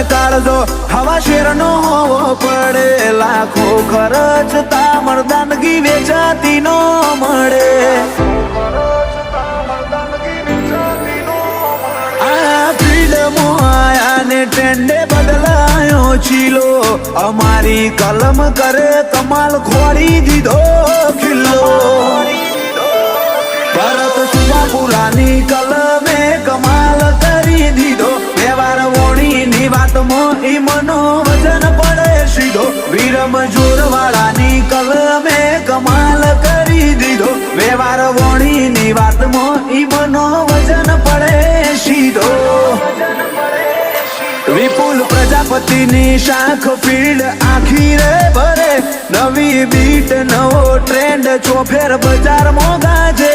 કાળજો હવા શેરનો હોવો પડે લાખો ખર્ચતા મર્દાનગી વેચાતી નો મળે આ ફિલ્ડમાં આયા ને ટ્રેન્ડે બદલાયો ચીલો અમારી કલમ કરે કમાલ ખોડી દીધો ખિલ્લો ભરત સુવાપુરાની કલમે કમાલ કરી દીધો વ્યવહાર વોણીની વાતમાં ઈ મનો વજન પડે સીધો વીરમ જોરવાળાની કલમે કમાલ કરી દીધો વ્યવહાર વોણીની વાતમાં ઈ મનો વજન પડે સીધો વિપુલ પ્રજાપતિની શાખ ફીલ્ડ આખી રે ભરે નવી બીટ નવો ટ્રેન્ડ ચોફેર બજારમાં ગાજે